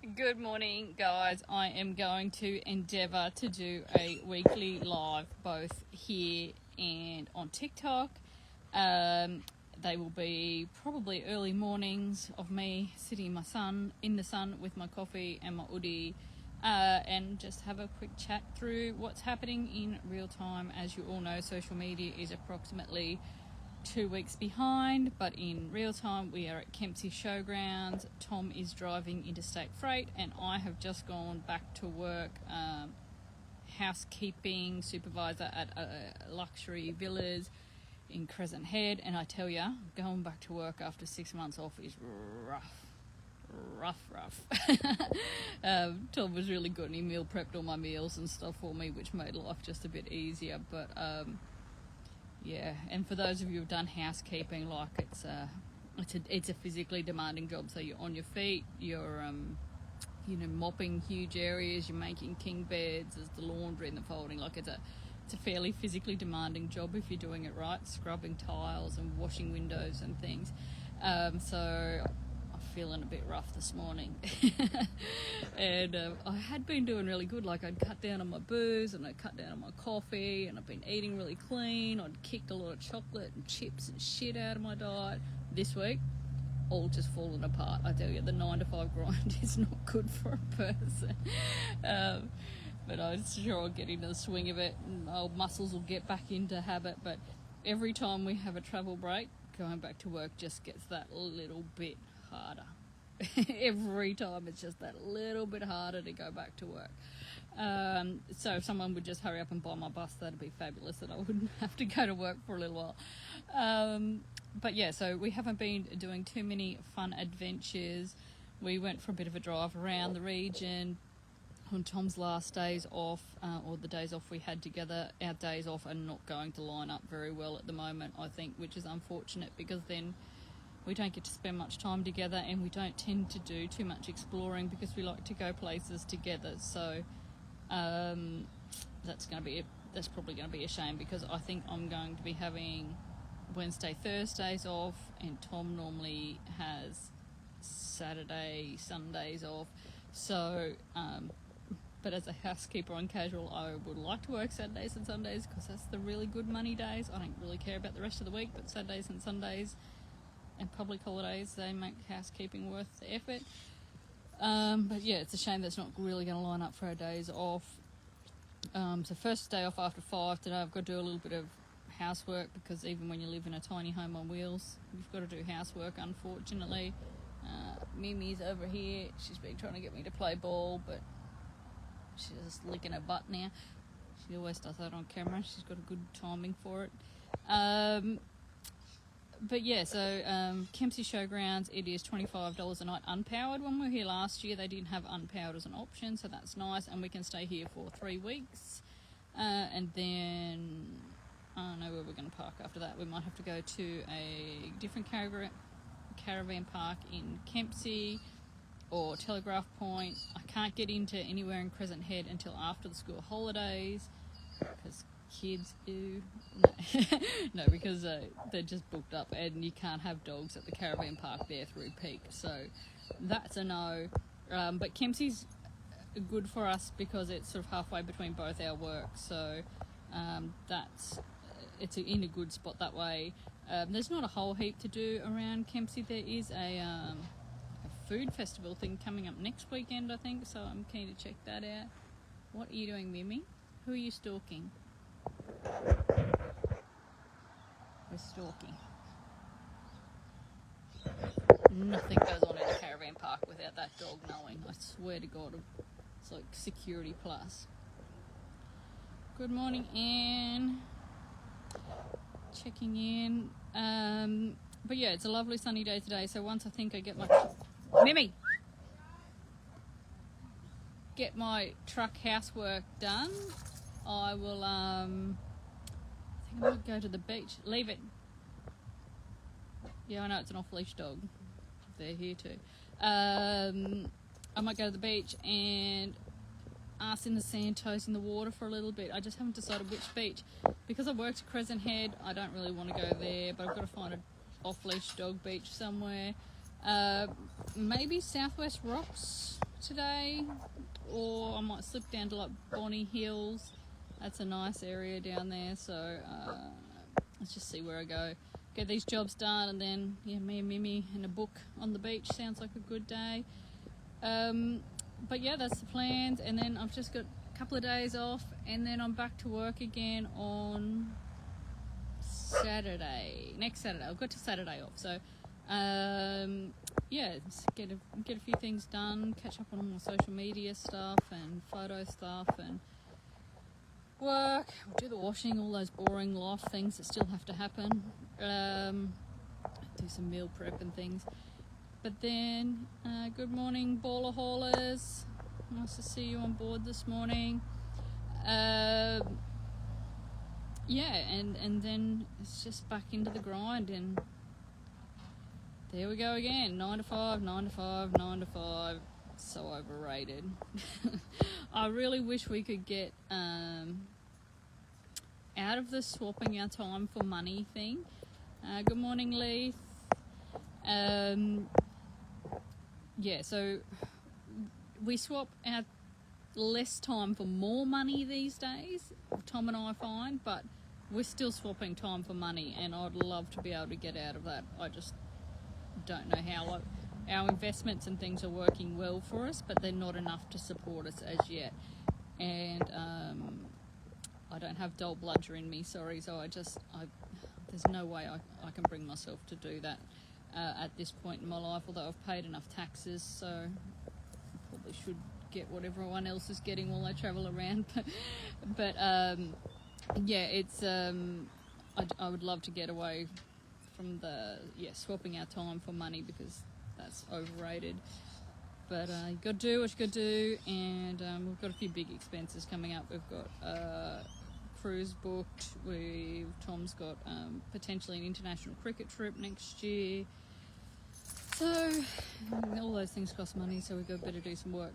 Good morning, guys. I am going to endeavour to do a weekly live both here and on TikTok. They will be probably early mornings of me sitting in the sun with my coffee and my hoodie, and just have a quick chat through what's happening in real time. As you all know, social media is approximately 2 weeks behind, but in real time we are at Kempsey Showgrounds. Tom is driving interstate freight and I have just gone back to work, housekeeping supervisor at luxury villas in Crescent Head, and I tell ya, going back to work after 6 months off is rough. Tom was really good and he meal prepped all my meals and stuff for me, which made life just a bit easier, but yeah, and for those of you who've done housekeeping, like it's a physically demanding job. So you're on your feet, you're mopping huge areas, you're making king beds, there's the laundry and the folding. Like it's a fairly physically demanding job if you're doing it right, scrubbing tiles and washing windows and things. So I'm feeling a bit rough this morning. And I had been doing really good. Like I'd cut down on my booze and I'd cut down on my coffee and I've been eating really clean. I'd kicked a lot of chocolate and chips and shit out of my diet. This week, all just falling apart. I tell you, the 9 to 5 grind is not good for a person. But I'm sure I'll get into the swing of it and old muscles will get back into habit. But every time we have a travel break, going back to work just gets that little bit harder. Every time it's just that little bit harder to go back to work. So if someone would just hurry up and buy my bus, that'd be fabulous, that I wouldn't have to go to work for a little while. But yeah, so we haven't been doing too many fun adventures. We went for a bit of a drive around the region on Tom's last days off, or the days off we had together. Our days off are not going to line up very well at the moment, I think, which is unfortunate, because then we don't get to spend much time together and we don't tend to do too much exploring because we like to go places together. So that's probably going to be a shame, because I think I'm going to be having Wednesday, Thursdays off, and Tom normally has Saturday, Sundays off. So but as a housekeeper on casual, I would like to work Saturdays and Sundays because that's the really good money days. I don't really care about the rest of the week, but Saturdays and Sundays and public holidays, they make housekeeping worth the effort. But yeah, it's a shame that's not really going to line up for our days off. So first day off after 5 today, I've got to do a little bit of housework, because even when you live in a tiny home on wheels, you've got to do housework, unfortunately. Mimi's over here. She's been trying to get me to play ball, but she's just licking her butt now. She always does that on camera. She's got a good timing for it. But yeah, so Kempsey Showgrounds, it is $25 a night unpowered. When we were here last year, they didn't have unpowered as an option, so that's nice, and we can stay here for 3 weeks. And then I don't know where we're going to park after that. We might have to go to a different caravan park in Kempsey or Telegraph Point. I can't get into anywhere in Crescent Head until after the school holidays, because kids do. No, because they're just booked up and you can't have dogs at the caravan park there through peak, so that's a no. But Kempsey's good for us because it's sort of halfway between both our work, so it's in a good spot that way. There's not a whole heap to do around Kempsey. There is a food festival thing coming up next weekend, I think, so I'm keen to check that out. What are you doing, Mimi? Who are you stalking? We're stalking. Nothing goes on in a caravan park without that dog knowing. I swear to God, it's like security plus. Good morning, Anne. Checking in. But yeah, it's a lovely sunny day today, so once I think I get my Mimi, get my truck housework done, I will I think I might go to the beach. Leave it. Yeah, I know it's an off-leash dog. They're here too. I might go to the beach and ass in the sand, toes in the water for a little bit. I just haven't decided which beach. Because I worked at Crescent Head, I don't really want to go there, but I've got to find an off-leash dog beach somewhere. Maybe Southwest Rocks today, or I might slip down to like Bonnie Hills. That's a nice area down there, so let's just see where I go. Get these jobs done, and then me and Mimi and a book on the beach sounds like a good day. But yeah, that's the plans, and then I've just got a couple of days off, and then I'm back to work again on Saturday. Next Saturday, I've got to Saturday off, so yeah, get a few things done, catch up on all my social media stuff and photo stuff, and work, do the washing, all those boring life things that still have to happen, do some meal prep and things. But then, good morning, baller haulers. Nice to see you on board this morning. Yeah, and then it's just back into the grind, and there we go again. 9 to 5, 9 to 5, 9 to 5. So overrated. I really wish we could get out of the swapping our time for money thing. Good morning, Leith. Yeah, so we swap our less time for more money these days, Tom and I find, but we're still swapping time for money, and I'd love to be able to get out of that. I just don't know how. Like, our investments and things are working well for us, but they're not enough to support us as yet. And I don't have dull bludger in me, sorry, so there's no way I can bring myself to do that at this point in my life, although I've paid enough taxes, so I probably should get what everyone else is getting while I travel around. But yeah, it's I would love to get away from the swapping our time for money, because that's overrated. But you got to do what you got to do, and we've got a few big expenses coming up. We've got cruise booked. Tom's got potentially an international cricket trip next year. So all those things cost money, so we've got better do some work.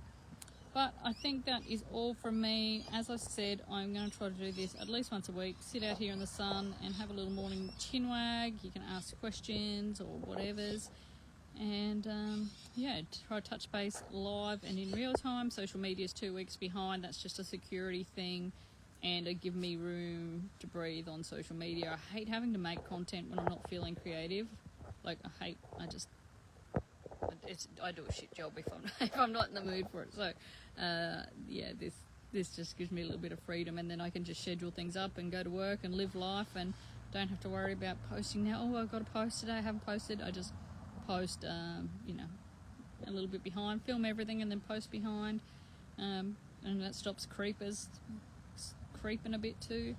But I think that is all from me. As I said, I'm going to try to do this at least once a week. Sit out here in the sun and have a little morning chin wag. You can ask questions or whatevers. And try to touch base live and in real time. Social media is 2 weeks behind. That's just a security thing, and it give me room to breathe on social media. I hate having to make content when I'm not feeling creative. Like, I do a shit job if I'm not in the mood for it. So this just gives me a little bit of freedom, and then I can just schedule things up and go to work and live life, and don't have to worry about posting now. Oh, I've got to post today, I haven't posted. I just post a little bit behind, film everything and then post behind, and that stops creepers creeping a bit too.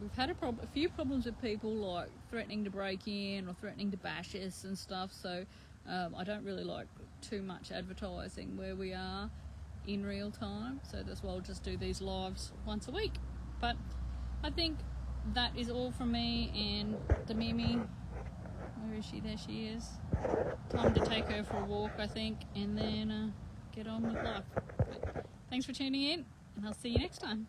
We've had a few problems with people like threatening to break in or threatening to bash us and stuff, so I don't really like too much advertising where we are in real time, so that's why I'll just do these lives once a week. But I think that is all from me and the Mimi. Where is she? There she is. Time to take her for a walk, I think, and then get on with life. But thanks for tuning in, and I'll see you next time.